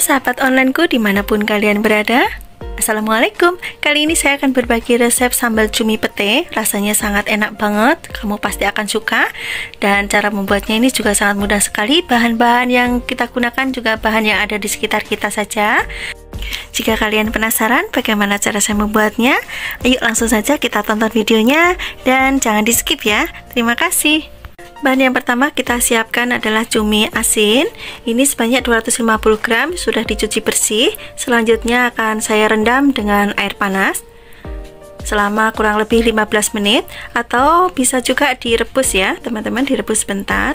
sahabat onlineku dimanapun kalian berada. Assalamualaikum. Kali ini saya akan berbagi resep sambal cumi pete. Rasanya sangat enak banget, kamu pasti akan suka. Dan cara membuatnya ini juga sangat mudah sekali. Bahan-bahan yang kita gunakan juga bahan yang ada di sekitar kita saja. Jika kalian penasaran bagaimana cara saya membuatnya, ayo langsung saja kita tonton videonya. Dan jangan di skip ya. Terima kasih. Bahan yang pertama kita siapkan adalah cumi asin. Ini sebanyak 250 gram, sudah dicuci bersih. Selanjutnya akan saya rendam dengan air panas selama kurang lebih 15 menit, atau bisa juga direbus ya teman-teman, direbus sebentar.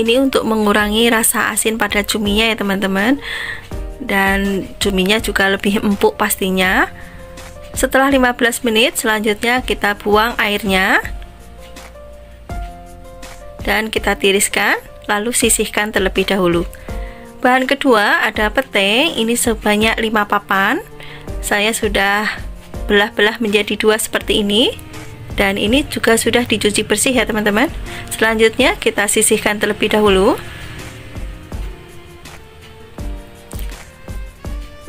Ini untuk mengurangi rasa asin pada cuminya ya teman-teman, dan cuminya juga lebih empuk pastinya. Setelah 15 menit selanjutnya kita buang airnya dan kita tiriskan, lalu sisihkan terlebih dahulu. Bahan kedua ada pete, ini sebanyak 5 papan. Saya sudah belah-belah menjadi 2 seperti ini, dan ini juga sudah dicuci bersih ya teman-teman. Selanjutnya kita sisihkan terlebih dahulu.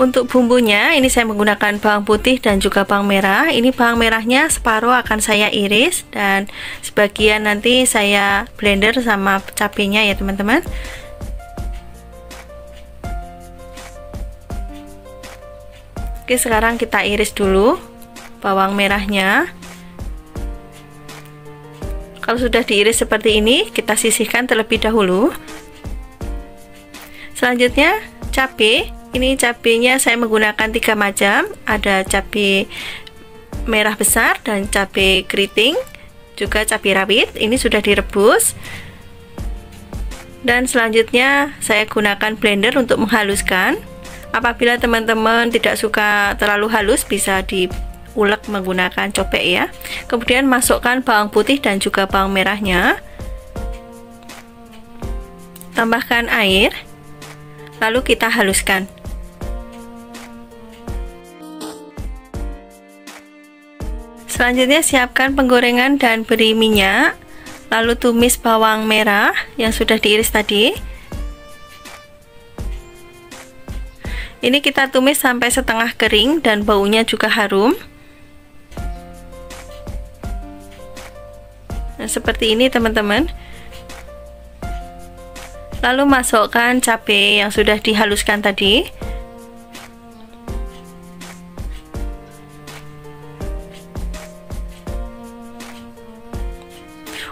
Untuk bumbunya ini saya menggunakan bawang putih dan juga bawang merah. Ini bawang merahnya separuh akan saya iris, dan sebagian nanti saya blender sama cabenya ya teman-teman. Oke, sekarang kita iris dulu bawang merahnya. Kalau sudah diiris seperti ini, kita sisihkan terlebih dahulu. Selanjutnya cabai. Ini cabenya saya menggunakan 3 macam, ada cabai merah besar dan cabai keriting, juga cabai rawit. Ini sudah direbus. Dan selanjutnya saya gunakan blender untuk menghaluskan. Apabila teman-teman tidak suka terlalu halus, bisa diulek menggunakan cobek ya. Kemudian masukkan bawang putih dan juga bawang merahnya. Tambahkan air, lalu kita haluskan. Selanjutnya siapkan penggorengan dan beri minyak, lalu tumis bawang merah yang sudah diiris tadi. Ini kita tumis sampai setengah kering dan baunya juga harum. Nah, seperti ini teman-teman. Lalu masukkan cabai yang sudah dihaluskan tadi.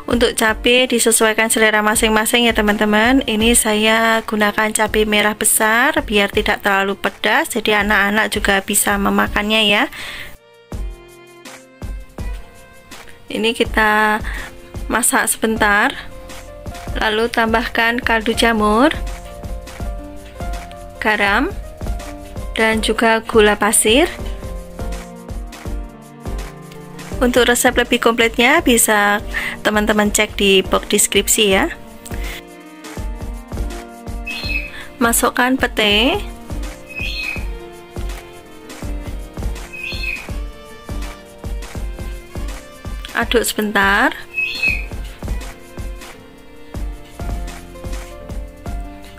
Untuk cabai disesuaikan selera masing-masing ya teman-teman. Ini saya gunakan cabai merah besar biar tidak terlalu pedas, jadi anak-anak juga bisa memakannya ya. Ini kita masak sebentar, lalu tambahkan kaldu jamur, garam, dan juga gula pasir. Untuk resep lebih kompletnya bisa teman-teman cek di box deskripsi ya. Masukkan pete. Aduk sebentar.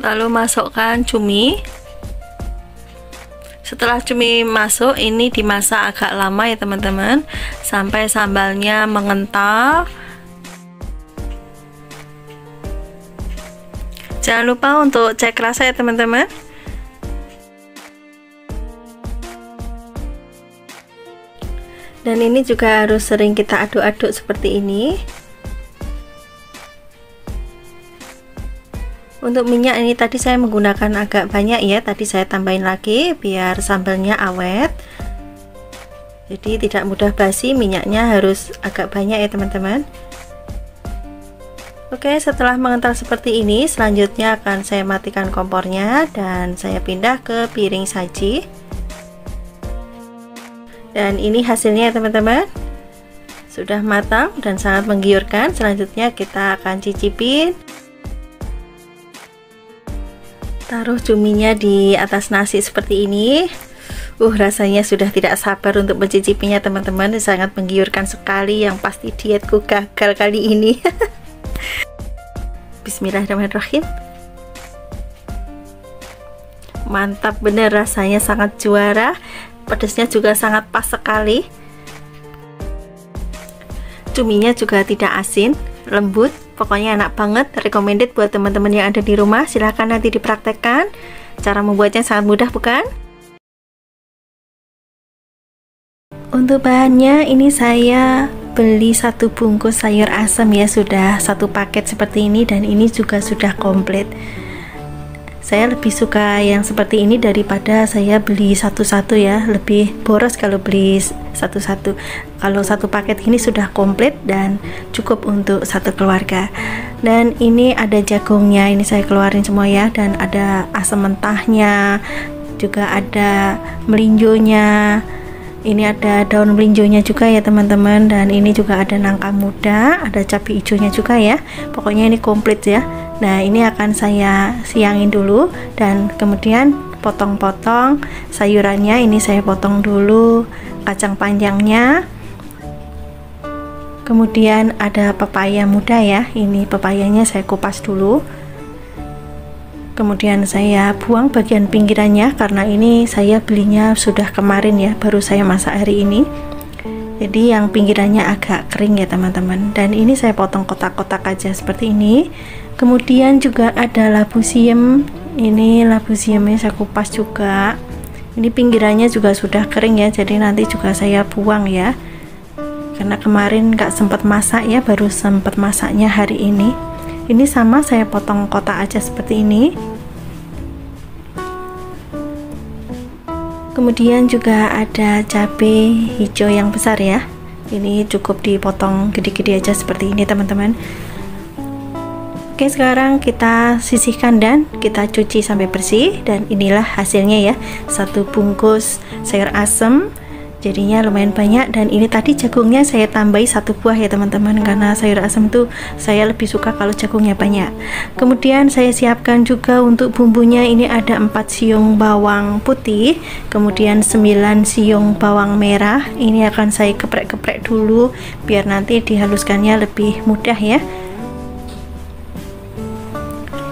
Lalu masukkan cumi. Setelah cumi masuk, ini dimasak agak lama ya teman-teman, sampai sambalnya mengental. Jangan lupa untuk cek rasa ya teman-teman. Dan ini juga harus sering kita aduk-aduk seperti ini. Untuk minyak ini tadi saya menggunakan agak banyak ya, tadi saya tambahin lagi biar sambalnya awet. Jadi tidak mudah basi, minyaknya harus agak banyak ya teman-teman. Oke, setelah mengental seperti ini, selanjutnya akan saya matikan kompornya dan saya pindah ke piring saji. Dan ini hasilnya ya teman-teman, sudah matang dan sangat menggiurkan. Selanjutnya kita akan cicipin. Taruh cuminya di atas nasi seperti ini. Rasanya sudah tidak sabar untuk mencicipinya teman-teman. Sangat menggiurkan sekali, yang pasti dietku gagal kali ini. Bismillahirrahmanirrahim. Mantap bener, rasanya sangat juara, pedasnya juga sangat pas sekali. Cuminya juga tidak asin, lembut, pokoknya enak banget. Recommended buat teman-teman yang ada di rumah. Silahkan nanti dipraktekkan. Cara membuatnya sangat mudah, bukan? Untuk bahannya ini saya beli 1 bungkus sayur asem ya, sudah 1 paket seperti ini, dan ini juga sudah komplit. Saya lebih suka yang seperti ini daripada saya beli satu-satu ya, lebih boros kalau beli satu-satu. Kalau 1 paket ini sudah komplit dan cukup untuk 1 keluarga. Dan ini ada jagungnya, ini saya keluarin semua ya, dan ada asam mentahnya, juga ada melinjonya. Ini ada daun melinjonya juga ya teman-teman, dan ini juga ada nangka muda, ada cabai hijaunya juga ya. Pokoknya ini komplit ya. Nah, ini akan saya siangin dulu, dan kemudian potong-potong sayurannya. Ini saya potong dulu kacang panjangnya. Kemudian ada pepaya muda ya. Ini pepayanya saya kupas dulu. Kemudian saya buang bagian pinggirannya karena ini saya belinya sudah kemarin ya, baru saya masak hari ini. Jadi yang pinggirannya agak kering ya teman-teman. Dan ini saya potong kotak-kotak aja seperti ini. Kemudian juga ada labu siam. Ini labu siamnya saya kupas juga. Ini pinggirannya juga sudah kering ya, jadi nanti juga saya buang ya. Karena kemarin nggak sempat masak ya, baru sempat masaknya hari ini. Ini sama saya potong kotak aja seperti ini. Kemudian juga ada cabai hijau yang besar ya. Ini cukup dipotong gede-gede aja seperti ini teman-teman. Oke, sekarang kita sisihkan dan kita cuci sampai bersih, dan inilah hasilnya ya. 1 bungkus sayur asem. Jadinya lumayan banyak, dan ini tadi jagungnya saya tambahi 1 buah ya teman-teman, karena sayur asam itu saya lebih suka kalau jagungnya banyak. Kemudian saya siapkan juga untuk bumbunya. Ini ada 4 siung bawang putih, kemudian 9 siung bawang merah. Ini akan saya geprek-geprek dulu biar nanti dihaluskannya lebih mudah ya.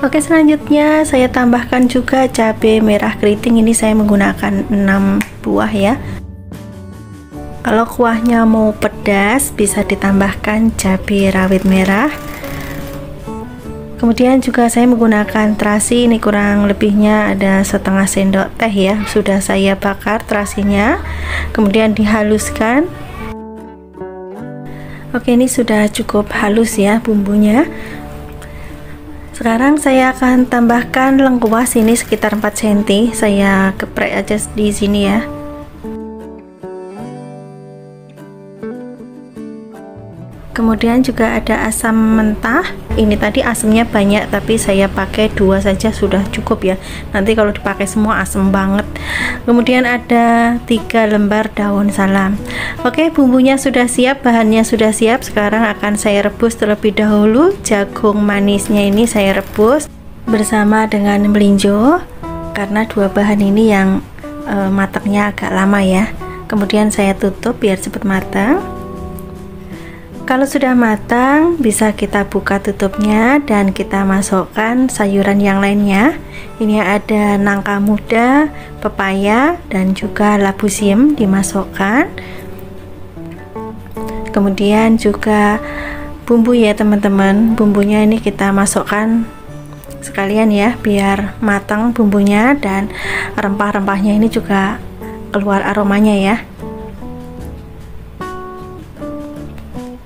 Oke, selanjutnya saya tambahkan juga cabai merah keriting. Ini saya menggunakan 6 buah ya. Kalau kuahnya mau pedas bisa ditambahkan cabai rawit merah. Kemudian juga saya menggunakan terasi, ini kurang lebihnya ada setengah sendok teh ya. Sudah saya bakar terasinya, kemudian dihaluskan. Oke, ini sudah cukup halus ya bumbunya. Sekarang saya akan tambahkan lengkuas, ini sekitar 4 cm. Saya geprek aja di sini ya. Kemudian juga ada asam mentah. Ini tadi asamnya banyak, tapi saya pakai 2 saja sudah cukup ya. Nanti kalau dipakai semua asam banget. Kemudian ada 3 lembar daun salam. Oke, bumbunya sudah siap, bahannya sudah siap. Sekarang akan saya rebus terlebih dahulu. Jagung manisnya ini saya rebus bersama dengan melinjo, karena 2 bahan ini yang matangnya agak lama ya. Kemudian saya tutup biar cepat matang. Kalau sudah matang, bisa kita buka tutupnya dan kita masukkan sayuran yang lainnya. Ini ada nangka muda, pepaya, dan juga labu siam dimasukkan. Kemudian juga bumbu ya teman-teman. Bumbunya ini kita masukkan sekalian ya, biar matang bumbunya, dan rempah-rempahnya ini juga keluar aromanya ya.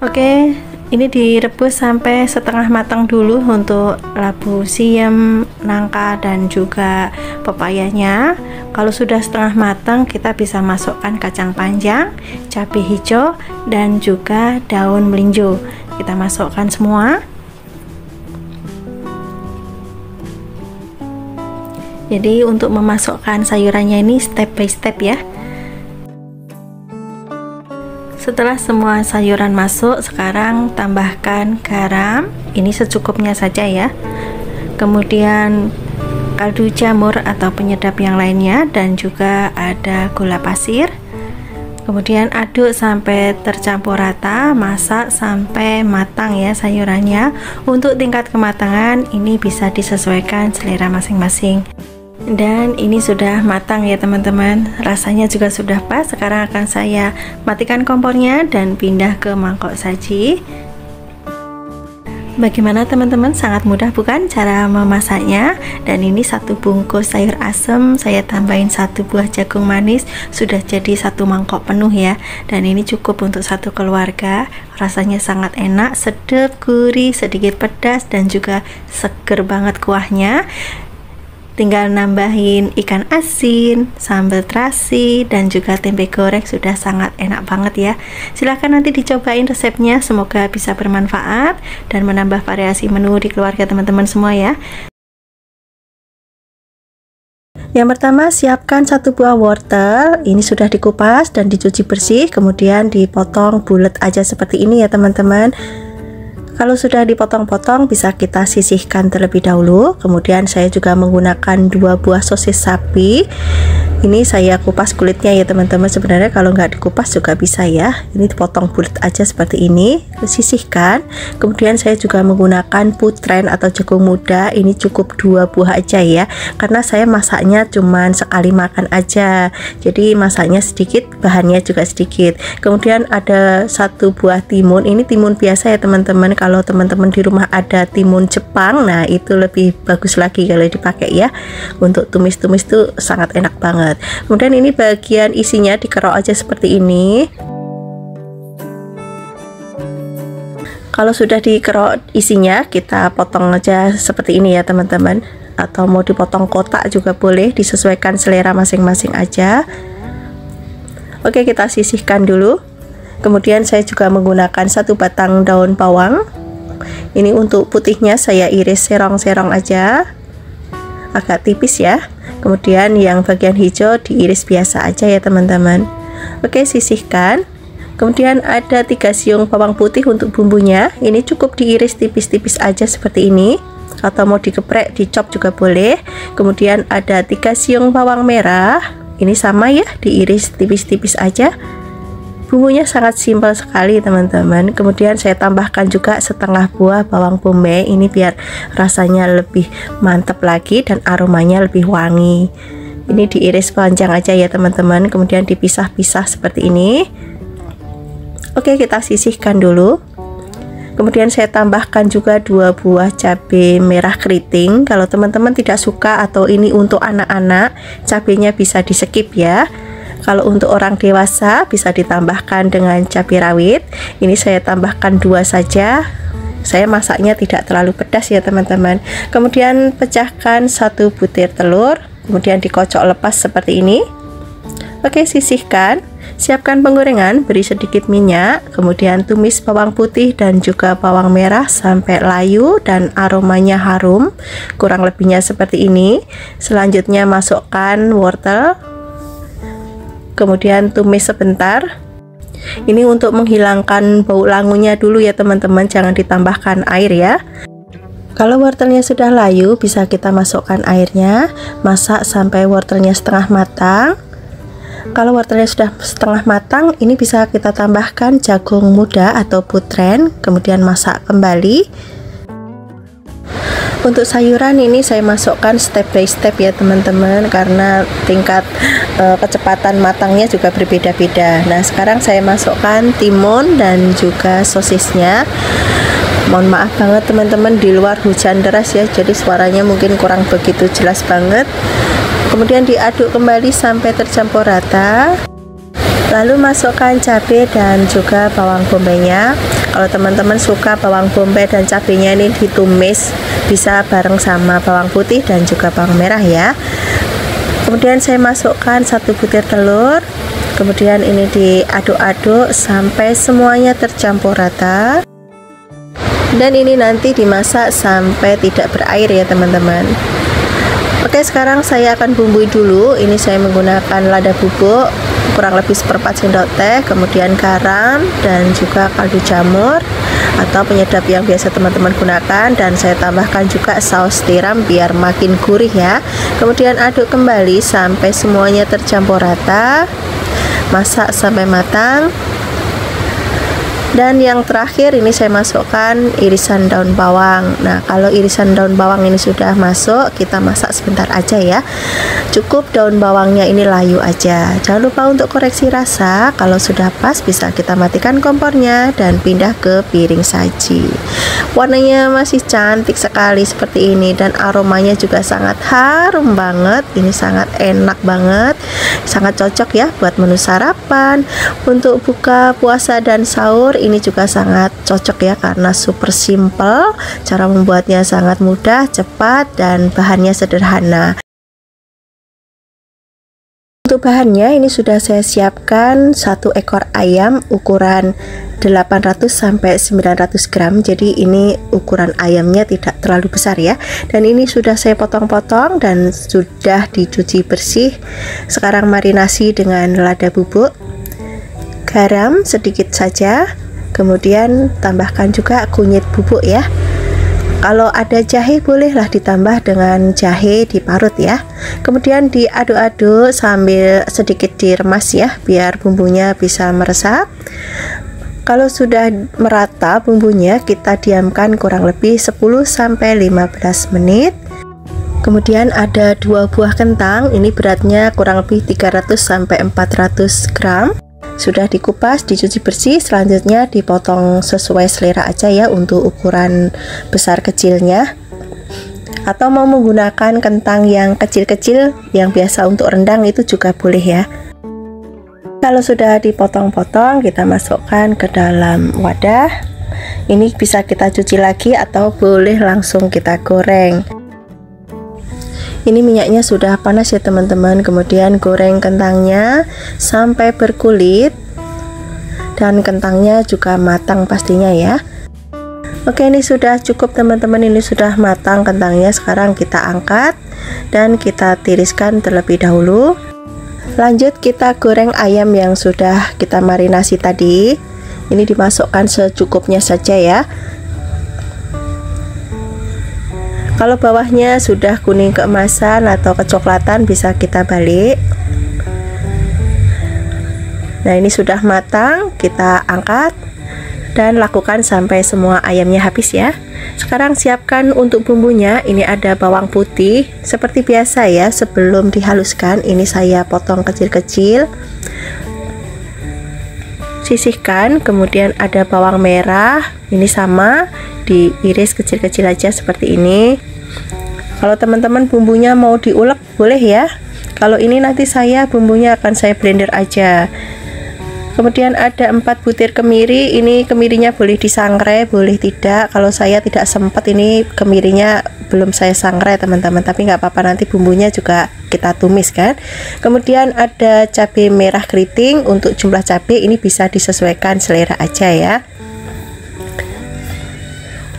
Oke, ini direbus sampai setengah matang dulu untuk labu siam, nangka, dan juga pepayanya. Kalau sudah setengah matang, kita bisa masukkan kacang panjang, cabai hijau, dan juga daun melinjo. Kita masukkan semua. Jadi untuk memasukkan sayurannya ini step by step ya. Setelah semua sayuran masuk, sekarang tambahkan garam, ini secukupnya saja ya. Kemudian kaldu jamur atau penyedap yang lainnya, dan juga ada gula pasir. Kemudian aduk sampai tercampur rata, masak sampai matang ya sayurannya. Untuk tingkat kematangan ini bisa disesuaikan selera masing-masing. Dan ini sudah matang ya teman-teman, rasanya juga sudah pas. Sekarang akan saya matikan kompornya dan pindah ke mangkok saji. Bagaimana teman-teman, sangat mudah bukan cara memasaknya? Dan ini 1 bungkus sayur asem, saya tambahin 1 buah jagung manis, sudah jadi 1 mangkok penuh ya. Dan ini cukup untuk 1 keluarga. Rasanya sangat enak, sedap, gurih, sedikit pedas, dan juga seger banget kuahnya. Tinggal nambahin ikan asin, sambal terasi, dan juga tempe goreng, sudah sangat enak banget ya. Silahkan nanti dicobain resepnya, semoga bisa bermanfaat dan menambah variasi menu di keluarga teman-teman semua ya. Yang pertama, siapkan 1 buah wortel. Ini sudah dikupas dan dicuci bersih, kemudian dipotong bulat aja seperti ini ya teman-teman. Kalau sudah dipotong-potong, bisa kita sisihkan terlebih dahulu. Kemudian saya juga menggunakan 2 buah sosis sapi. Ini saya kupas kulitnya ya teman-teman. Sebenarnya kalau nggak dikupas juga bisa ya. Ini dipotong bulat aja seperti ini, sisihkan. Kemudian saya juga menggunakan putren atau jagung muda. Ini cukup 2 buah aja ya, karena saya masaknya cuman sekali makan aja. Jadi masaknya sedikit, bahannya juga sedikit. Kemudian ada 1 buah timun. Ini timun biasa ya teman-teman. Kalau teman-teman di rumah ada timun Jepang, nah itu lebih bagus lagi kalau dipakai ya. Untuk tumis-tumis tuh sangat enak banget. Kemudian ini bagian isinya dikerok aja seperti ini. Kalau sudah dikerok isinya, kita potong aja seperti ini ya teman-teman. Atau mau dipotong kotak juga boleh, disesuaikan selera masing-masing aja. Oke, kita sisihkan dulu. Kemudian saya juga menggunakan 1 batang daun bawang. Ini untuk putihnya saya iris serong-serong aja, agak tipis ya. Kemudian yang bagian hijau diiris biasa aja ya teman-teman. Oke, sisihkan. Kemudian ada 3 siung bawang putih untuk bumbunya. Ini cukup diiris tipis-tipis aja seperti ini, atau mau digeprek, dicop juga boleh. Kemudian ada 3 siung bawang merah. Ini sama ya, diiris tipis-tipis aja. Bumbunya sangat simpel sekali teman-teman. Kemudian saya tambahkan juga setengah buah bawang bombay. Ini biar rasanya lebih mantap lagi dan aromanya lebih wangi. Ini diiris panjang aja ya teman-teman. Kemudian dipisah-pisah seperti ini. Oke, kita sisihkan dulu. Kemudian saya tambahkan juga 2 buah cabai merah keriting. Kalau teman-teman tidak suka atau ini untuk anak-anak, cabenya bisa di skip ya. Kalau untuk orang dewasa bisa ditambahkan dengan cabai rawit. Ini saya tambahkan 2 saja. Saya masaknya tidak terlalu pedas ya teman-teman. Kemudian pecahkan 1 butir telur, kemudian dikocok lepas seperti ini. Oke, sisihkan. Siapkan penggorengan, beri sedikit minyak, kemudian tumis bawang putih dan juga bawang merah sampai layu dan aromanya harum. Kurang lebihnya seperti ini. Selanjutnya masukkan wortel. Kemudian tumis sebentar. Ini untuk menghilangkan bau langunya dulu ya teman-teman, jangan ditambahkan air ya. Kalau wortelnya sudah layu, bisa kita masukkan airnya. Masak sampai wortelnya setengah matang. Kalau wortelnya sudah setengah matang, ini bisa kita tambahkan jagung muda atau putren, kemudian masak kembali. Untuk sayuran ini saya masukkan step by step ya teman-teman, karena tingkat kecepatan matangnya juga berbeda-beda. Nah, sekarang saya masukkan timun dan juga sosisnya. Mohon maaf banget teman-teman, di luar hujan deras ya, jadi suaranya mungkin kurang begitu jelas banget. Kemudian diaduk kembali sampai tercampur rata. Lalu masukkan cabai dan juga bawang bombaynya. Kalau teman-teman suka bawang bombay dan cabenya ini ditumis, bisa bareng sama bawang putih dan juga bawang merah ya. Kemudian saya masukkan 1 butir telur. Kemudian ini diaduk-aduk sampai semuanya tercampur rata. Dan ini nanti dimasak sampai tidak berair ya teman-teman. Oke, sekarang saya akan bumbui dulu. Ini saya menggunakan lada bubuk kurang lebih 1/4 sendok teh, kemudian garam dan juga kaldu jamur atau penyedap yang biasa teman-teman gunakan, dan saya tambahkan juga saus tiram biar makin gurih ya. Kemudian aduk kembali sampai semuanya tercampur rata. Masak sampai matang. Dan yang terakhir ini saya masukkan irisan daun bawang. Nah, kalau irisan daun bawang ini sudah masuk, kita masak sebentar aja ya. Cukup daun bawangnya ini layu aja. Jangan lupa untuk koreksi rasa. Kalau sudah pas, bisa kita matikan kompornya dan pindah ke piring saji. Warnanya masih cantik sekali seperti ini, dan aromanya juga sangat harum banget. Ini sangat enak banget, sangat cocok ya buat menu sarapan, untuk buka puasa dan sahur. Ini juga sangat cocok ya, karena super simple, cara membuatnya sangat mudah, cepat, dan bahannya sederhana. Untuk bahannya ini sudah saya siapkan 1 ekor ayam ukuran 800 sampai 900 gram. Jadi ini ukuran ayamnya tidak terlalu besar ya. Dan ini sudah saya potong-potong dan sudah dicuci bersih. Sekarang marinasi dengan lada bubuk, garam sedikit saja, kemudian tambahkan juga kunyit bubuk ya. Kalau ada jahe bolehlah ditambah dengan jahe diparut ya. Kemudian diaduk-aduk sambil sedikit diremas ya, biar bumbunya bisa meresap. Kalau sudah merata bumbunya, kita diamkan kurang lebih 10 sampai 15 menit. Kemudian ada 2 buah kentang, ini beratnya kurang lebih 300 sampai 400 gram. Sudah dikupas, dicuci bersih, selanjutnya dipotong sesuai selera aja ya untuk ukuran besar kecilnya. Atau mau menggunakan kentang yang kecil-kecil yang biasa untuk rendang itu juga boleh ya. Kalau sudah dipotong-potong, kita masukkan ke dalam wadah. Ini bisa kita cuci lagi atau boleh langsung kita goreng. Ini minyaknya sudah panas ya teman-teman. Kemudian goreng kentangnya sampai berkulit, dan kentangnya juga matang pastinya ya. Oke, ini sudah cukup teman-teman, ini sudah matang kentangnya. Sekarang kita angkat dan kita tiriskan terlebih dahulu. Lanjut kita goreng ayam yang sudah kita marinasi tadi. Ini dimasukkan secukupnya saja ya. Kalau bawahnya sudah kuning keemasan atau kecoklatan, bisa kita balik. Nah, ini sudah matang, kita angkat dan lakukan sampai semua ayamnya habis ya. Sekarang siapkan untuk bumbunya. Ini ada bawang putih seperti biasa ya, sebelum dihaluskan ini saya potong kecil-kecil, sisihkan. Kemudian ada bawang merah, ini sama diiris kecil-kecil aja seperti ini. Kalau teman-teman bumbunya mau diulek boleh ya. Kalau ini nanti saya bumbunya akan saya blender aja. Kemudian ada 4 butir kemiri. Ini kemirinya boleh disangrai, boleh tidak. Kalau saya tidak sempat, ini kemirinya belum saya sangrai teman-teman, tapi nggak apa-apa, nanti bumbunya juga kita tumis kan. Kemudian ada cabai merah keriting. Untuk jumlah cabai ini bisa disesuaikan selera aja ya.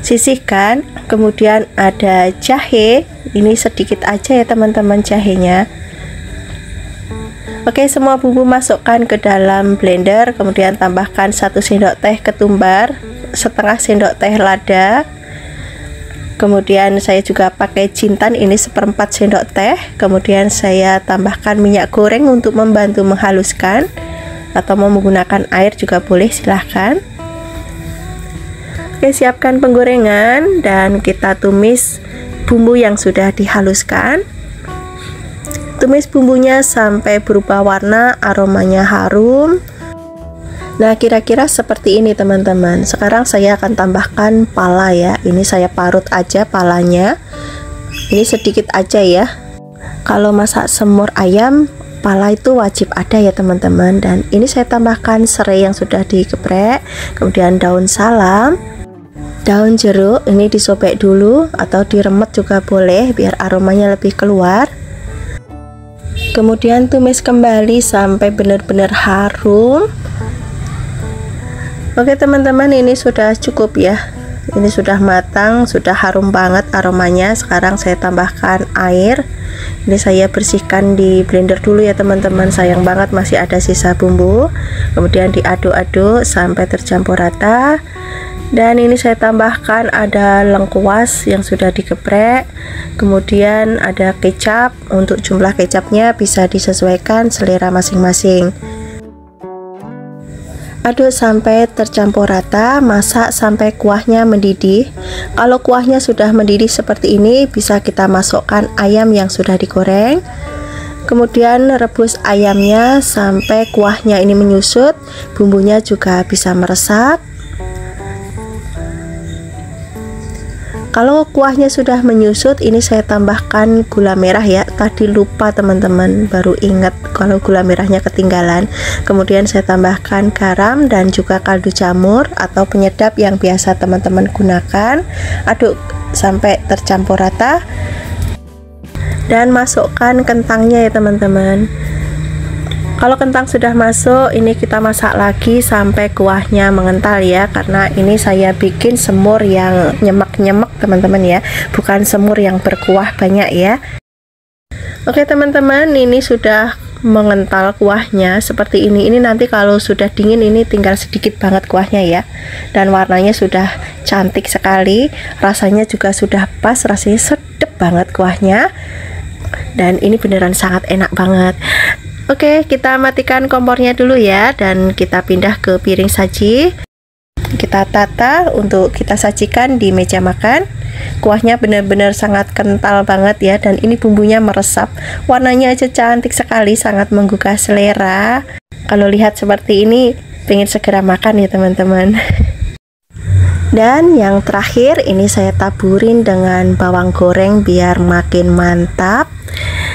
Sisihkan. Kemudian ada jahe, ini sedikit aja ya teman-teman jahenya. Oke, semua bumbu masukkan ke dalam blender. Kemudian tambahkan 1 sendok teh ketumbar, setengah sendok teh lada. Kemudian saya juga pakai jintan, ini 1/4 sendok teh. Kemudian saya tambahkan minyak goreng untuk membantu menghaluskan, atau mau menggunakan air juga boleh, silahkan. Oke, siapkan penggorengan dan kita tumis bumbu yang sudah dihaluskan. Tumis bumbunya sampai berubah warna, aromanya harum. Nah, kira-kira seperti ini teman-teman. Sekarang saya akan tambahkan pala ya. Ini saya parut aja palanya. Ini sedikit aja ya. Kalau masak semur ayam, pala itu wajib ada ya teman-teman. Dan ini saya tambahkan serai yang sudah digeprek, kemudian daun salam, daun jeruk. Ini disobek dulu atau diremet juga boleh biar aromanya lebih keluar. Kemudian tumis kembali sampai benar-benar harum. Oke teman-teman, ini sudah cukup ya. Ini sudah matang, sudah harum banget aromanya. Sekarang saya tambahkan air. Ini saya bersihkan di blender dulu ya teman-teman, sayang banget masih ada sisa bumbu. Kemudian diaduk-aduk sampai tercampur rata. Dan ini saya tambahkan ada lengkuas yang sudah digeprek. Kemudian ada kecap. Untuk jumlah kecapnya bisa disesuaikan selera masing-masing. Aduk sampai tercampur rata, masak sampai kuahnya mendidih. Kalau kuahnya sudah mendidih seperti ini, bisa kita masukkan ayam yang sudah digoreng. Kemudian rebus ayamnya sampai kuahnya ini menyusut, bumbunya juga bisa meresap. Kalau kuahnya sudah menyusut, ini saya tambahkan gula merah ya. Tadi lupa teman-teman, baru ingat kalau gula merahnya ketinggalan. Kemudian saya tambahkan garam dan juga kaldu jamur atau penyedap yang biasa teman-teman gunakan. Aduk sampai tercampur rata dan masukkan kentangnya ya teman-teman. Kalau kentang sudah masuk, ini kita masak lagi sampai kuahnya mengental ya, karena ini saya bikin semur yang nyemek-nyemek teman-teman ya, bukan semur yang berkuah banyak ya. Oke teman-teman, ini sudah mengental kuahnya seperti ini. Ini nanti kalau sudah dingin ini tinggal sedikit banget kuahnya ya, dan warnanya sudah cantik sekali, rasanya juga sudah pas, rasanya sedap banget kuahnya, dan ini beneran sangat enak banget. Oke, kita matikan kompornya dulu ya, dan kita pindah ke piring saji. Kita tata untuk kita sajikan di meja makan. Kuahnya benar-benar sangat kental banget ya, dan ini bumbunya meresap. Warnanya aja cantik sekali, sangat menggugah selera. Kalau lihat seperti ini, pengen segera makan ya teman-teman. Dan yang terakhir, ini saya taburin dengan bawang goreng biar makin mantap.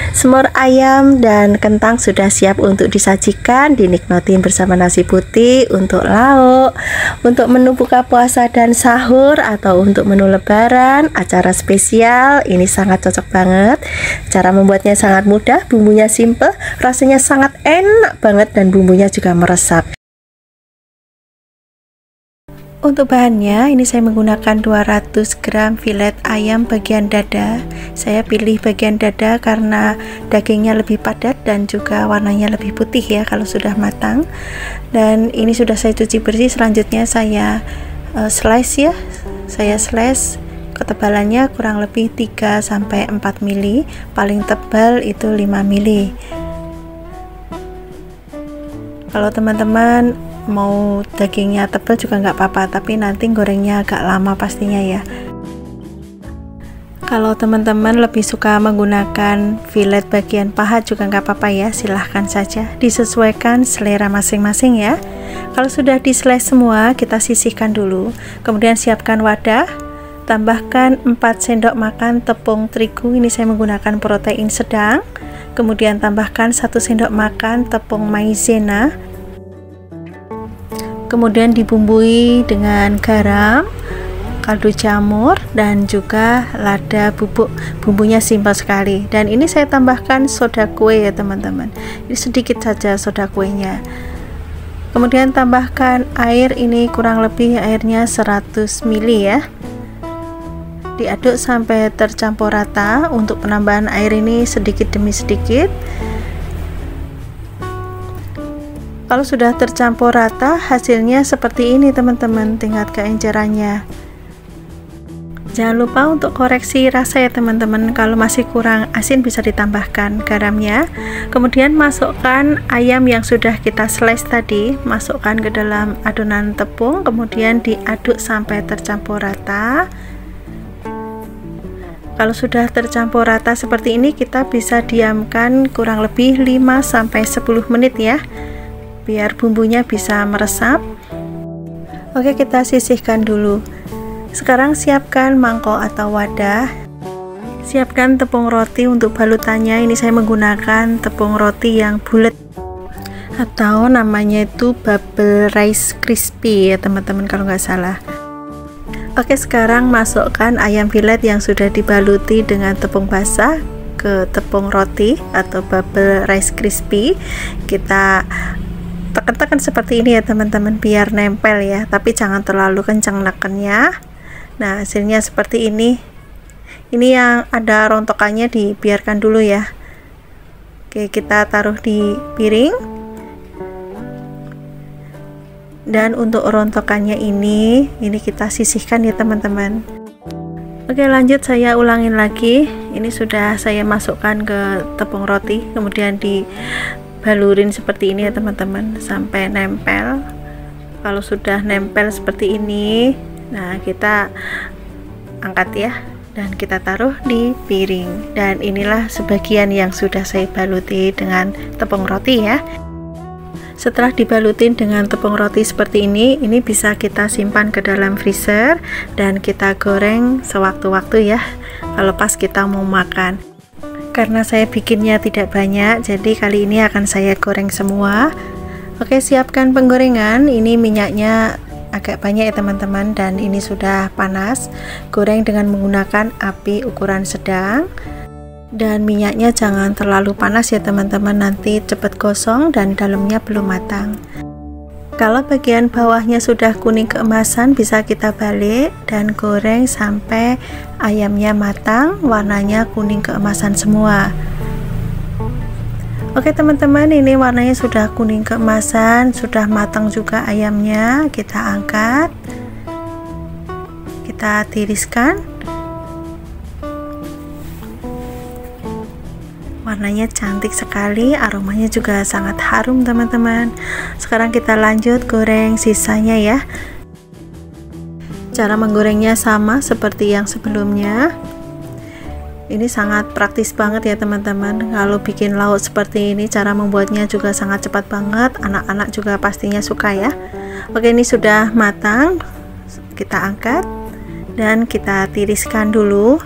Semur ayam dan kentang sudah siap untuk disajikan, dinikmatin bersama nasi putih untuk lauk, untuk menu buka puasa dan sahur, atau untuk menu lebaran, acara spesial. Ini sangat cocok banget. Cara membuatnya sangat mudah, bumbunya simple, rasanya sangat enak banget, dan bumbunya juga meresap. Untuk bahannya, ini saya menggunakan 200 gram filet ayam bagian dada. Saya pilih bagian dada karena dagingnya lebih padat dan juga warnanya lebih putih ya kalau sudah matang. Dan ini sudah saya cuci bersih. Selanjutnya saya slice ya. Saya slice, ketebalannya kurang lebih 3-4 mili. Paling tebal itu 5 mili. Kalau teman-teman mau dagingnya tebal juga nggak apa-apa, tapi nanti gorengnya agak lama pastinya ya. Kalau teman-teman lebih suka menggunakan filet bagian paha juga nggak apa-apa ya, silahkan saja, disesuaikan selera masing-masing ya. Kalau sudah di slice semua, kita sisihkan dulu. Kemudian siapkan wadah, tambahkan 4 sendok makan tepung terigu. Ini saya menggunakan protein sedang. Kemudian tambahkan 1 sendok makan tepung maizena. Kemudian dibumbui dengan garam, kaldu jamur, dan juga lada bubuk. Bumbunya simpel sekali. Dan ini saya tambahkan soda kue ya teman-teman. Ini sedikit saja soda kuenya. Kemudian tambahkan air, ini kurang lebih airnya 100 ml ya. Diaduk sampai tercampur rata. Untuk penambahan air ini sedikit demi sedikit. Kalau sudah tercampur rata, hasilnya seperti ini teman-teman, tingkat keencerannya. Jangan lupa untuk koreksi rasa ya teman-teman. Kalau masih kurang asin bisa ditambahkan garamnya. Kemudian masukkan ayam yang sudah kita slice tadi, masukkan ke dalam adonan tepung, kemudian diaduk sampai tercampur rata. Kalau sudah tercampur rata seperti ini, kita bisa diamkan kurang lebih 5-10 menit ya, biar bumbunya bisa meresap. Oke, kita sisihkan dulu. Sekarang siapkan mangkok atau wadah. Siapkan tepung roti untuk balutannya. Ini saya menggunakan tepung roti yang bulat, atau namanya itu bubble rice crispy ya teman-teman kalau nggak salah. Oke, sekarang masukkan ayam filet yang sudah dibaluti dengan tepung basah ke tepung roti atau bubble rice crispy. Kita tekan-tekan seperti ini ya teman-teman, biar nempel ya, tapi jangan terlalu kencang nekennya. Nah, hasilnya seperti ini. Ini yang ada rontokannya dibiarkan dulu ya. Oke, kita taruh di piring. Dan untuk rontokannya ini kita sisihkan ya teman-teman. Oke, lanjut saya ulangin lagi. Ini sudah saya masukkan ke tepung roti, kemudian dibalurin seperti ini ya teman-teman sampai nempel. Kalau sudah nempel seperti ini, nah kita angkat ya, dan kita taruh di piring. Dan inilah sebagian yang sudah saya baluti dengan tepung roti ya. Setelah dibalutin dengan tepung roti seperti ini bisa kita simpan ke dalam freezer dan kita goreng sewaktu-waktu ya, kalau pas kita mau makan. Karena saya bikinnya tidak banyak, jadi kali ini akan saya goreng semua. Oke, siapkan penggorengan. Ini minyaknya agak banyak ya teman-teman, dan ini sudah panas. Goreng dengan menggunakan api ukuran sedang, dan minyaknya jangan terlalu panas ya teman-teman, nanti cepat gosong dan dalamnya belum matang. Kalau bagian bawahnya sudah kuning keemasan, bisa kita balik dan goreng sampai ayamnya matang, warnanya kuning keemasan semua. Oke teman-teman, ini warnanya sudah kuning keemasan, sudah matang juga ayamnya. Kita angkat, kita tiriskan. Warnanya cantik sekali, aromanya juga sangat harum teman-teman. Sekarang kita lanjut goreng sisanya ya. Cara menggorengnya sama seperti yang sebelumnya. Ini sangat praktis banget ya teman-teman. Kalau bikin lauk seperti ini, cara membuatnya juga sangat cepat banget. Anak-anak juga pastinya suka ya. Oke, ini sudah matang. Kita angkat dan kita tiriskan dulu.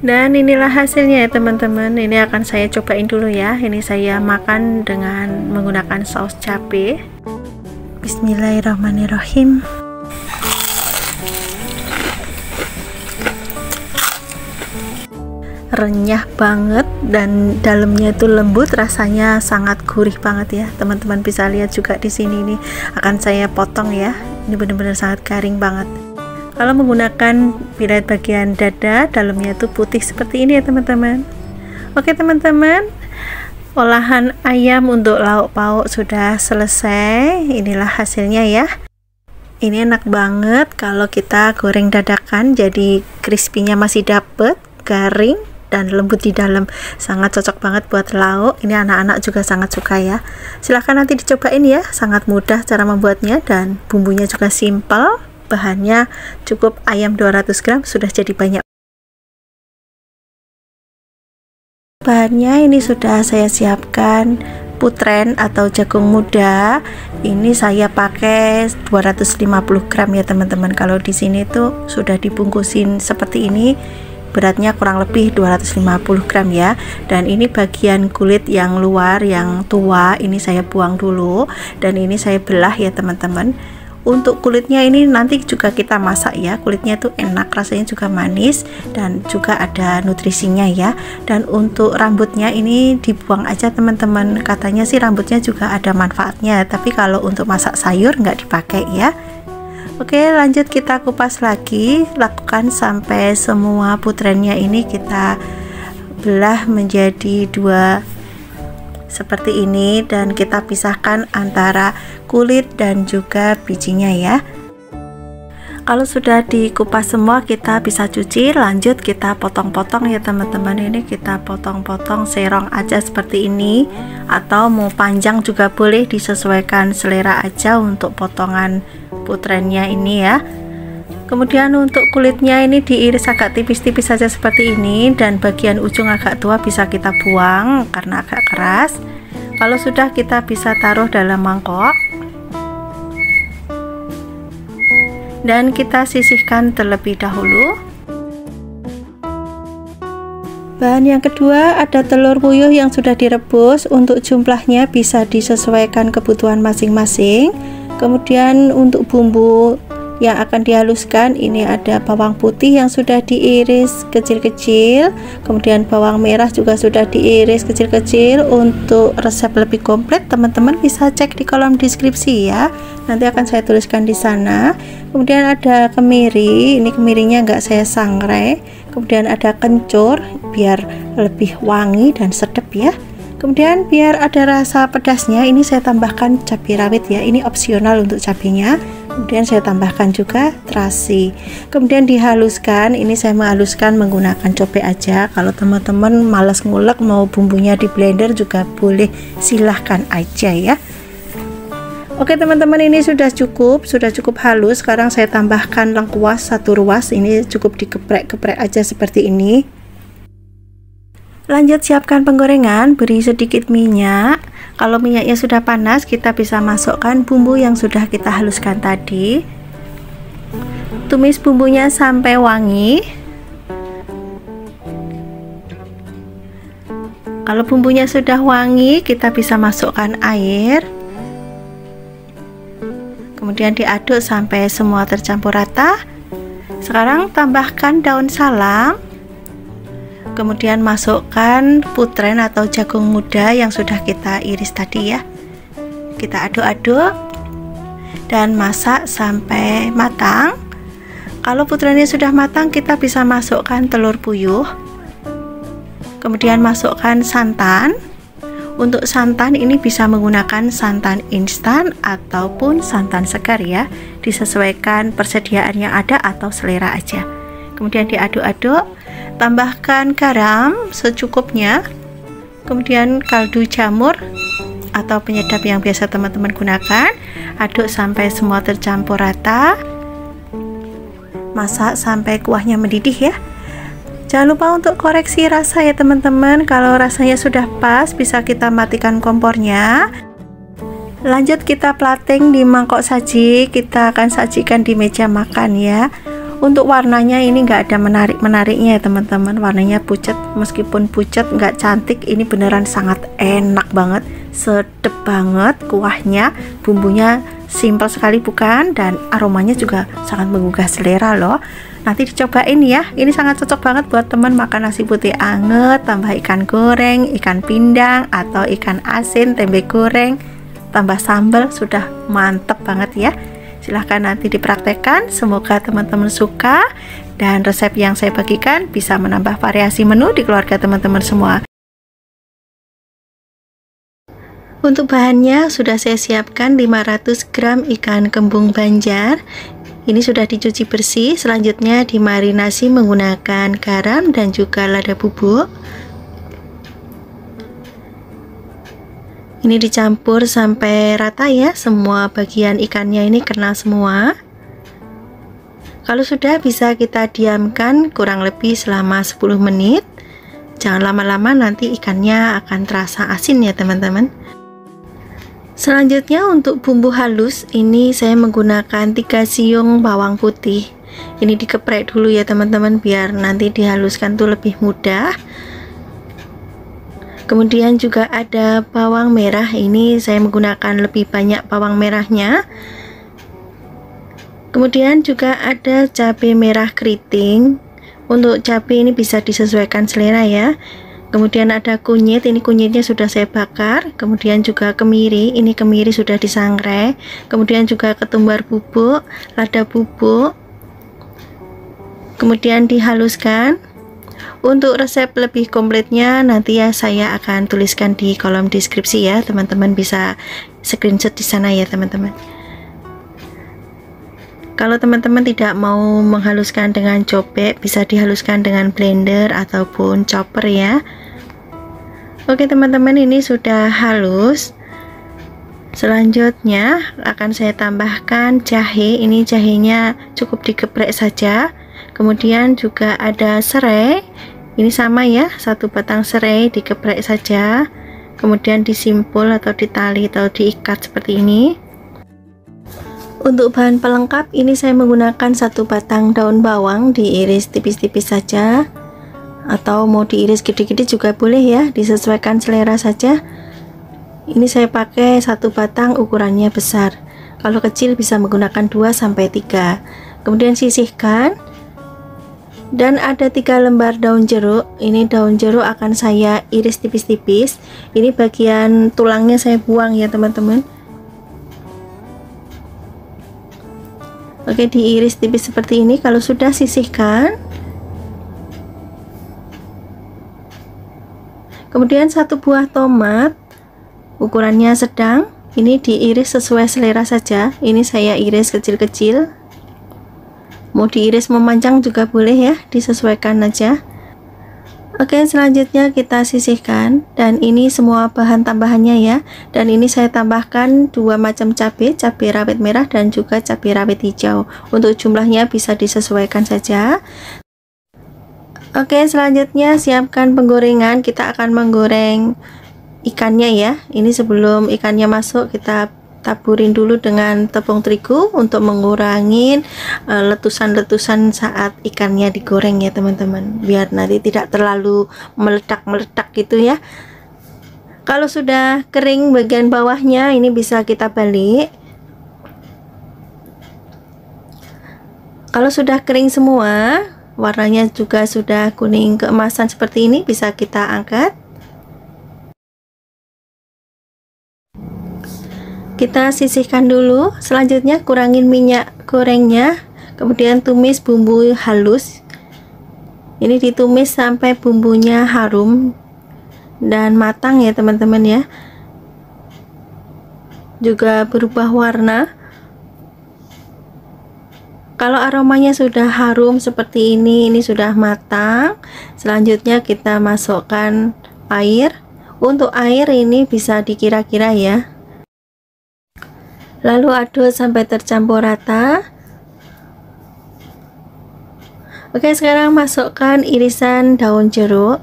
Dan inilah hasilnya ya teman-teman. Ini akan saya cobain dulu ya. Ini saya makan dengan menggunakan saus cabai. Bismillahirrahmanirrahim. Renyah banget dan dalamnya itu lembut, rasanya sangat gurih banget ya teman-teman. Bisa lihat juga di sini, ini akan saya potong ya. Ini benar-benar sangat garing banget. Kalau menggunakan lihat bagian dada, dalamnya itu putih seperti ini ya teman-teman. Oke teman-teman, olahan ayam untuk lauk pauk sudah selesai. Inilah hasilnya ya. Ini enak banget kalau kita goreng dadakan, jadi crispy-nya masih dapet, garing dan lembut di dalam. Sangat cocok banget buat lauk. Ini anak-anak juga sangat suka ya. Silahkan nanti dicobain ya, sangat mudah cara membuatnya dan bumbunya juga simple. Bahannya cukup ayam 200 gram sudah jadi banyak. Bahannya ini sudah saya siapkan putren atau jagung muda. Ini saya pakai 250 gram ya teman-teman. Kalau di sini tuh sudah dibungkusin seperti ini, beratnya kurang lebih 250 gram ya. Dan ini bagian kulit yang luar yang tua ini saya buang dulu, dan ini saya belah ya teman-teman. Untuk kulitnya ini nanti juga kita masak ya. Kulitnya itu enak, rasanya juga manis dan juga ada nutrisinya ya. Dan untuk rambutnya ini dibuang aja teman-teman. Katanya sih rambutnya juga ada manfaatnya, tapi kalau untuk masak sayur nggak dipakai ya. Oke, lanjut kita kupas lagi. Lakukan sampai semua putrennya ini kita belah menjadi dua seperti ini, dan kita pisahkan antara kulit dan juga bijinya ya. Kalau sudah dikupas semua, kita bisa cuci. Lanjut kita potong-potong ya teman-teman. Ini kita potong-potong serong aja seperti ini, atau mau panjang juga boleh, disesuaikan selera aja untuk potongan putrennya ini ya. Kemudian untuk kulitnya ini diiris agak tipis-tipis saja seperti ini, dan bagian ujung agak tua bisa kita buang karena agak keras. Kalau sudah, kita bisa taruh dalam mangkok dan kita sisihkan terlebih dahulu. Bahan yang kedua ada telur puyuh yang sudah direbus. Untuk jumlahnya bisa disesuaikan kebutuhan masing-masing. Kemudian untuk bumbu yang akan dihaluskan, ini ada bawang putih yang sudah diiris kecil-kecil, kemudian bawang merah juga sudah diiris kecil-kecil. Untuk resep lebih komplit teman-teman bisa cek di kolom deskripsi ya, nanti akan saya tuliskan di sana. Kemudian ada kemiri, ini kemirinya enggak saya sangrai. Kemudian ada kencur biar lebih wangi dan sedap ya. Kemudian biar ada rasa pedasnya, ini saya tambahkan cabai rawit ya, ini opsional untuk cabenya. Kemudian saya tambahkan juga terasi. Kemudian dihaluskan, ini saya menghaluskan menggunakan cobek aja. Kalau teman-teman malas ngulek mau bumbunya di blender juga boleh, silahkan aja ya. Oke teman-teman, ini sudah cukup halus. Sekarang saya tambahkan lengkuas 1 ruas. Ini cukup digeprek-geprek aja seperti ini. Lanjut siapkan penggorengan, beri sedikit minyak. Kalau minyaknya sudah panas, kita bisa masukkan bumbu yang sudah kita haluskan tadi. Tumis bumbunya sampai wangi. Kalau bumbunya sudah wangi, kita bisa masukkan air. Kemudian diaduk sampai semua tercampur rata. Sekarang tambahkan daun salam. Kemudian masukkan putren atau jagung muda yang sudah kita iris tadi ya. Kita aduk-aduk dan masak sampai matang. Kalau putrennya sudah matang, kita bisa masukkan telur puyuh. Kemudian masukkan santan. Untuk santan ini bisa menggunakan santan instan ataupun santan segar ya, disesuaikan persediaan yang ada atau selera aja. Kemudian diaduk-aduk, tambahkan garam secukupnya, kemudian kaldu jamur atau penyedap yang biasa teman-teman gunakan. Aduk sampai semua tercampur rata. Masak sampai kuahnya mendidih ya. Jangan lupa untuk koreksi rasa ya teman-teman. Kalau rasanya sudah pas, bisa kita matikan kompornya. Lanjut kita plating di mangkok saji. Kita akan sajikan di meja makan ya. Untuk warnanya ini nggak ada menarik-menariknya ya teman-teman. Warnanya pucat, meskipun pucat nggak cantik, ini beneran sangat enak banget, sedep banget kuahnya, bumbunya simpel sekali bukan, dan aromanya juga sangat menggugah selera loh. Nanti dicobain ya, ini sangat cocok banget buat teman makan nasi putih anget, tambah ikan goreng, ikan pindang, atau ikan asin, tempe goreng, tambah sambal, sudah mantep banget ya. Silahkan nanti dipraktekkan, semoga teman-teman suka, dan resep yang saya bagikan bisa menambah variasi menu di keluarga teman-teman semua. Untuk bahannya sudah saya siapkan 500 gram ikan kembung Banjar. Ini sudah dicuci bersih. Selanjutnya dimarinasi menggunakan garam dan juga lada bubuk. Ini dicampur sampai rata ya, semua bagian ikannya ini kena semua. Kalau sudah, bisa kita diamkan kurang lebih selama 10 menit. Jangan lama-lama, nanti ikannya akan terasa asin ya teman-teman. Selanjutnya untuk bumbu halus, ini saya menggunakan 3 siung bawang putih. Ini dikeprek dulu ya teman-teman, biar nanti dihaluskan tuh lebih mudah. Kemudian juga ada bawang merah, ini saya menggunakan lebih banyak bawang merahnya. Kemudian juga ada cabai merah keriting. Untuk cabai ini bisa disesuaikan selera ya. Kemudian ada kunyit, ini kunyitnya sudah saya bakar. Kemudian juga kemiri, ini kemiri sudah disangrai. Kemudian juga ketumbar bubuk, lada bubuk. Kemudian dihaluskan. Untuk resep lebih komplitnya nanti ya saya akan tuliskan di kolom deskripsi ya, teman-teman bisa screenshot di sana ya teman-teman. Kalau teman-teman tidak mau menghaluskan dengan cobek, bisa dihaluskan dengan blender ataupun chopper ya. Oke teman-teman, ini sudah halus. Selanjutnya akan saya tambahkan jahe. Ini jahenya cukup digeprek saja. Kemudian juga ada serai. Ini sama ya, 1 batang serai digeprek saja. Kemudian disimpul atau ditali atau diikat seperti ini. Untuk bahan pelengkap ini saya menggunakan 1 batang daun bawang, diiris tipis-tipis saja. Atau mau diiris gede-gede juga boleh ya, disesuaikan selera saja. Ini saya pakai 1 batang, ukurannya besar. Kalau kecil bisa menggunakan 2-3. Kemudian sisihkan. Dan ada 3 lembar daun jeruk. Ini daun jeruk akan saya iris tipis-tipis. Ini bagian tulangnya saya buang ya teman-teman. Oke, diiris tipis seperti ini. Kalau sudah, sisihkan. Kemudian 1 buah tomat, ukurannya sedang. Ini diiris sesuai selera saja. Ini saya iris kecil-kecil. Mau diiris memanjang juga boleh ya, disesuaikan aja. Oke, selanjutnya kita sisihkan, dan ini semua bahan tambahannya ya. Dan ini saya tambahkan 2 macam cabai rawit merah dan juga cabai rawit hijau. Untuk jumlahnya bisa disesuaikan saja. Oke, selanjutnya siapkan penggorengan. Kita akan menggoreng ikannya ya. Ini sebelum ikannya masuk, kita taburin dulu dengan tepung terigu untuk mengurangi letusan-letusan saat ikannya digoreng ya teman-teman, biar nanti tidak terlalu meledak-meledak gitu ya. Kalau sudah kering bagian bawahnya, ini bisa kita balik. Kalau sudah kering semua, warnanya juga sudah kuning keemasan seperti ini, bisa kita angkat. Kita sisihkan dulu. Selanjutnya kurangin minyak gorengnya, kemudian tumis bumbu halus. Ini ditumis sampai bumbunya harum dan matang ya teman-teman ya, juga berubah warna. Kalau aromanya sudah harum seperti ini sudah matang. Selanjutnya kita masukkan air. Untuk air ini bisa dikira-kira ya. Lalu aduk sampai tercampur rata. Oke, sekarang masukkan irisan daun jeruk.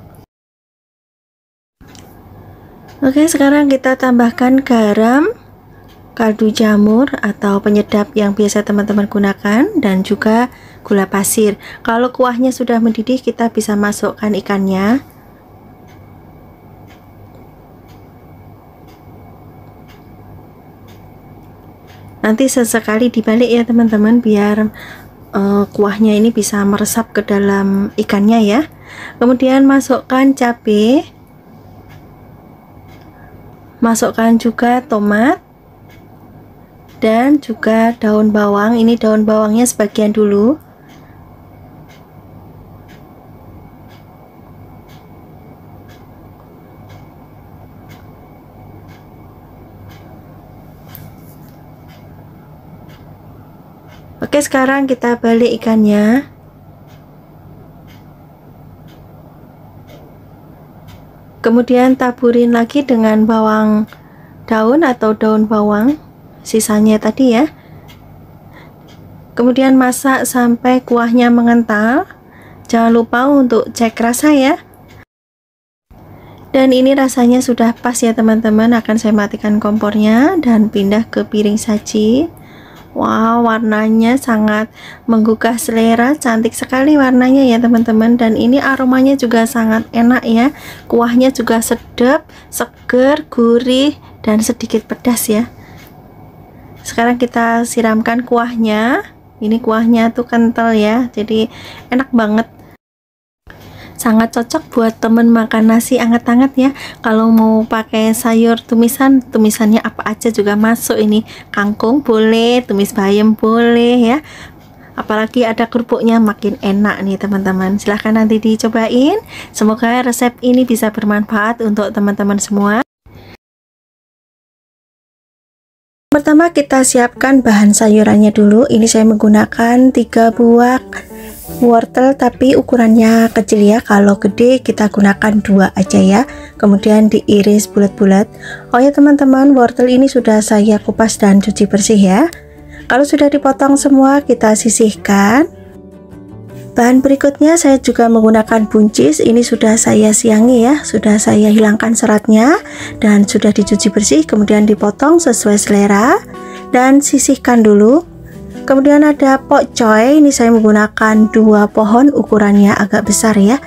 Oke, sekarang kita tambahkan garam, kaldu jamur atau penyedap yang biasa teman-teman gunakan, dan juga gula pasir. Kalau kuahnya sudah mendidih, kita bisa masukkan ikannya. Nanti sesekali dibalik ya teman-teman, biar kuahnya ini bisa meresap ke dalam ikannya ya. Kemudian masukkan cabai, masukkan juga tomat dan juga daun bawang. Ini daun bawangnya sebagian dulu. Oke, sekarang kita balik ikannya. Kemudian taburin lagi dengan bawang daun atau daun bawang sisanya tadi ya. Kemudian masak sampai kuahnya mengental. Jangan lupa untuk cek rasa ya. Dan ini rasanya sudah pas ya teman-teman. Akan saya matikan kompornya dan pindah ke piring saji. Wow, warnanya sangat menggugah selera, cantik sekali warnanya ya teman-teman. Dan ini aromanya juga sangat enak ya. Kuahnya juga sedap, seger, gurih, dan sedikit pedas ya. Sekarang kita siramkan kuahnya. Ini kuahnya tuh kental ya, jadi enak banget. Sangat cocok buat temen makan nasi anget-anget ya. Kalau mau pakai sayur tumisan, tumisannya apa aja juga masuk ini. Kangkung boleh, tumis bayam boleh ya. Apalagi ada kerupuknya, makin enak nih teman-teman. Silahkan nanti dicobain. Semoga resep ini bisa bermanfaat untuk teman-teman semua. Pertama kita siapkan bahan sayurannya dulu. Ini saya menggunakan 3 buah wortel tapi ukurannya kecil ya. Kalau gede kita gunakan 2 aja ya. Kemudian diiris bulat-bulat. Oh ya teman-teman, wortel ini sudah saya kupas dan cuci bersih ya. Kalau sudah dipotong semua, kita sisihkan. Bahan berikutnya saya juga menggunakan buncis. Ini sudah saya siangi ya, sudah saya hilangkan seratnya dan sudah dicuci bersih, kemudian dipotong sesuai selera dan sisihkan dulu. Kemudian ada pokcoy, ini saya menggunakan 2 pohon, ukurannya agak besar ya.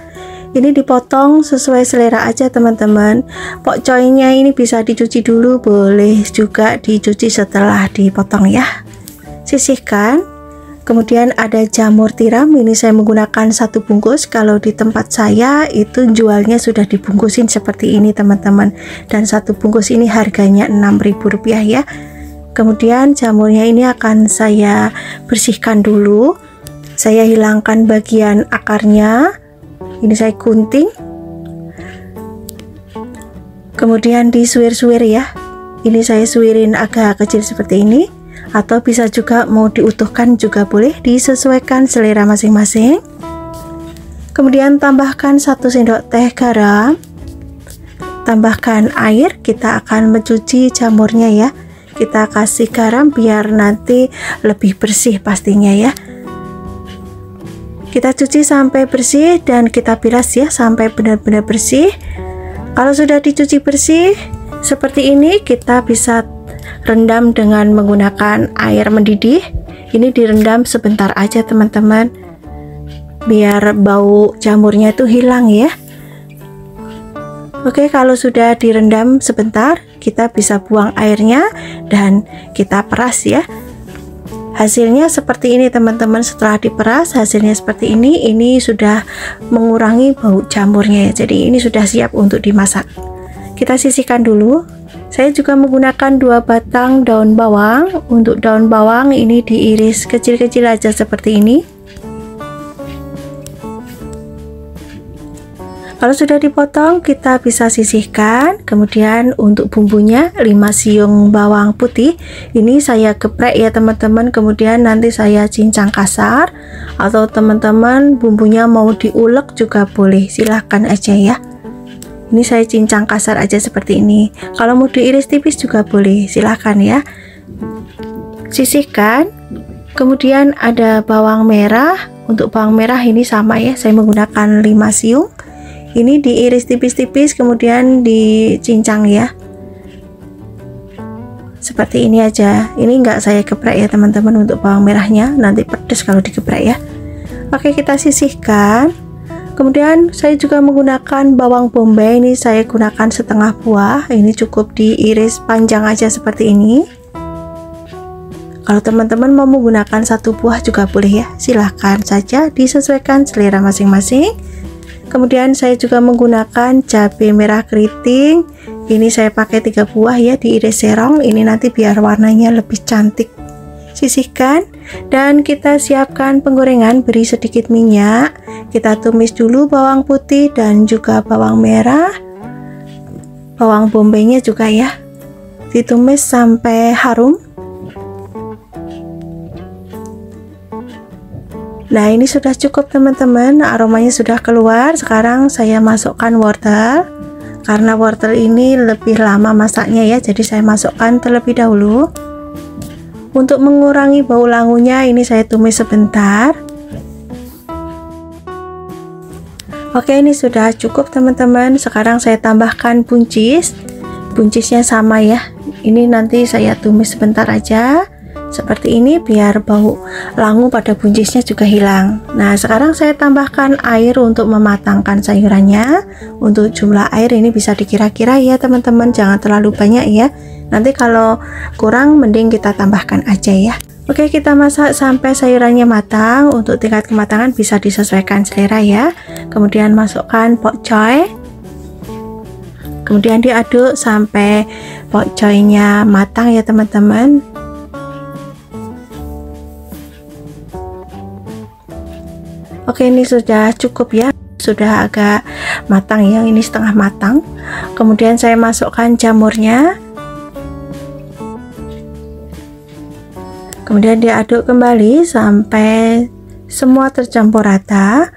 Ini dipotong sesuai selera aja teman-teman. Pokcoynya ini bisa dicuci dulu, boleh juga dicuci setelah dipotong ya. Sisihkan. Kemudian ada jamur tiram, ini saya menggunakan 1 bungkus. Kalau di tempat saya itu jualnya sudah dibungkusin seperti ini teman-teman, dan 1 bungkus ini harganya Rp6.000 ya. Kemudian jamurnya ini akan saya bersihkan dulu. Saya hilangkan bagian akarnya, ini saya gunting, kemudian disuir-suir ya. Ini saya suirin agak kecil seperti ini, atau bisa juga mau diutuhkan juga boleh, disesuaikan selera masing-masing. Kemudian tambahkan 1 sendok teh garam. Tambahkan air, kita akan mencuci jamurnya ya. Kita kasih garam biar nanti lebih bersih pastinya ya. Kita cuci sampai bersih dan kita bilas ya sampai benar-benar bersih. Kalau sudah dicuci bersih seperti ini, kita bisa rendam dengan menggunakan air mendidih. Ini direndam sebentar aja teman-teman, biar bau jamurnya itu hilang ya. Oke, kalau sudah direndam sebentar, kita bisa buang airnya dan kita peras ya. Hasilnya seperti ini teman-teman. Setelah diperas hasilnya seperti ini sudah mengurangi bau jamurnya ya. Jadi ini sudah siap untuk dimasak. Kita sisihkan dulu. Saya juga menggunakan 2 batang daun bawang. Untuk daun bawang ini diiris kecil-kecil aja seperti ini. Kalau sudah dipotong, kita bisa sisihkan. Kemudian untuk bumbunya 5 siung bawang putih. Ini saya geprek ya teman-teman. Kemudian nanti saya cincang kasar. Atau teman-teman bumbunya mau diulek juga boleh. Silahkan aja ya. Ini saya cincang kasar aja seperti ini. Kalau mau diiris tipis juga boleh. Silahkan ya. Sisihkan. Kemudian ada bawang merah. Untuk bawang merah ini sama ya. Saya menggunakan 5 siung. Ini diiris tipis-tipis kemudian dicincang ya. Seperti ini aja. Ini enggak saya geprek ya teman-teman untuk bawang merahnya. Nanti pedes kalau digeprek ya. Oke, kita sisihkan. Kemudian saya juga menggunakan bawang bombay. Ini saya gunakan setengah buah. Ini cukup diiris panjang aja seperti ini. Kalau teman-teman mau menggunakan 1 buah juga boleh ya. Silahkan saja, disesuaikan selera masing-masing. Kemudian saya juga menggunakan cabai merah keriting. Ini saya pakai 3 buah ya, diiris serong. Ini nanti biar warnanya lebih cantik. Sisihkan dan kita siapkan penggorengan. Beri sedikit minyak. Kita tumis dulu bawang putih dan juga bawang merah. Bawang bombaynya juga ya. Ditumis sampai harum. Nah, ini sudah cukup teman-teman, aromanya sudah keluar. Sekarang saya masukkan wortel. Karena wortel ini lebih lama masaknya ya, jadi saya masukkan terlebih dahulu. Untuk mengurangi bau langunya, ini saya tumis sebentar. Oke, ini sudah cukup teman-teman. Sekarang saya tambahkan buncis. Buncisnya sama ya. Ini nanti saya tumis sebentar aja. Seperti ini biar bau langu pada buncisnya juga hilang. Nah, sekarang saya tambahkan air untuk mematangkan sayurannya. Untuk jumlah air ini bisa dikira-kira ya teman-teman, jangan terlalu banyak ya. Nanti kalau kurang mending kita tambahkan aja ya. Oke, kita masak sampai sayurannya matang. Untuk tingkat kematangan bisa disesuaikan selera ya. Kemudian masukkan pokcoy. Kemudian diaduk sampai pokcoynya matang ya teman-teman. Oke, ini sudah cukup ya, sudah agak matang ya, ini setengah matang. Kemudian saya masukkan jamurnya. Kemudian diaduk kembali sampai semua tercampur rata.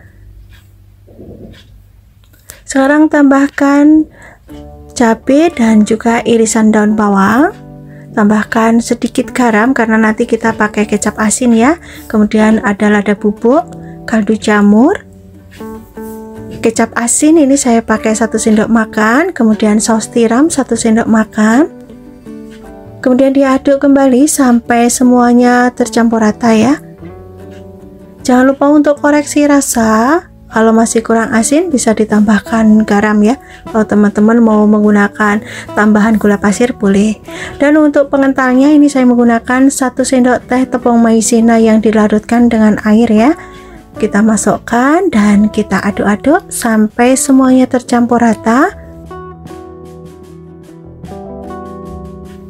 Sekarang tambahkan cabai dan juga irisan daun bawang. Tambahkan sedikit garam karena nanti kita pakai kecap asin ya. Kemudian ada lada bubuk, kaldu jamur, kecap asin ini saya pakai 1 sendok makan, kemudian saus tiram 1 sendok makan. Kemudian diaduk kembali sampai semuanya tercampur rata ya. Jangan lupa untuk koreksi rasa. Kalau masih kurang asin bisa ditambahkan garam ya. Kalau teman-teman mau menggunakan tambahan gula pasir boleh. Dan untuk pengentalnya ini saya menggunakan 1 sendok teh tepung maizena yang dilarutkan dengan air ya. Kita masukkan dan kita aduk-aduk sampai semuanya tercampur rata.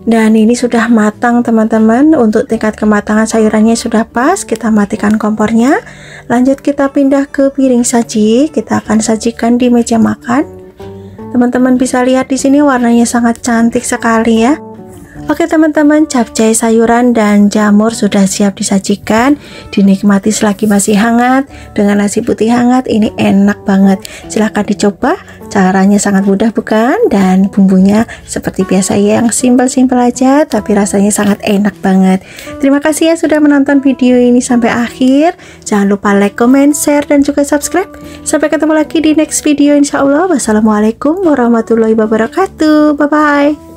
Dan ini sudah matang teman-teman. Untuk tingkat kematangan sayurannya sudah pas. Kita matikan kompornya. Lanjut kita pindah ke piring saji. Kita akan sajikan di meja makan. Teman-teman bisa lihat di sini warnanya sangat cantik sekali ya. Oke teman-teman, capcay sayuran dan jamur sudah siap disajikan. Dinikmati selagi masih hangat dengan nasi putih hangat. Ini enak banget. Silahkan dicoba. Caranya sangat mudah bukan? Dan bumbunya seperti biasa ya, yang simpel-simpel aja tapi rasanya sangat enak banget. Terima kasih ya sudah menonton video ini sampai akhir. Jangan lupa like, comment, share, dan juga subscribe. Sampai ketemu lagi di next video insya Allah. Wassalamualaikum warahmatullahi wabarakatuh. Bye-bye.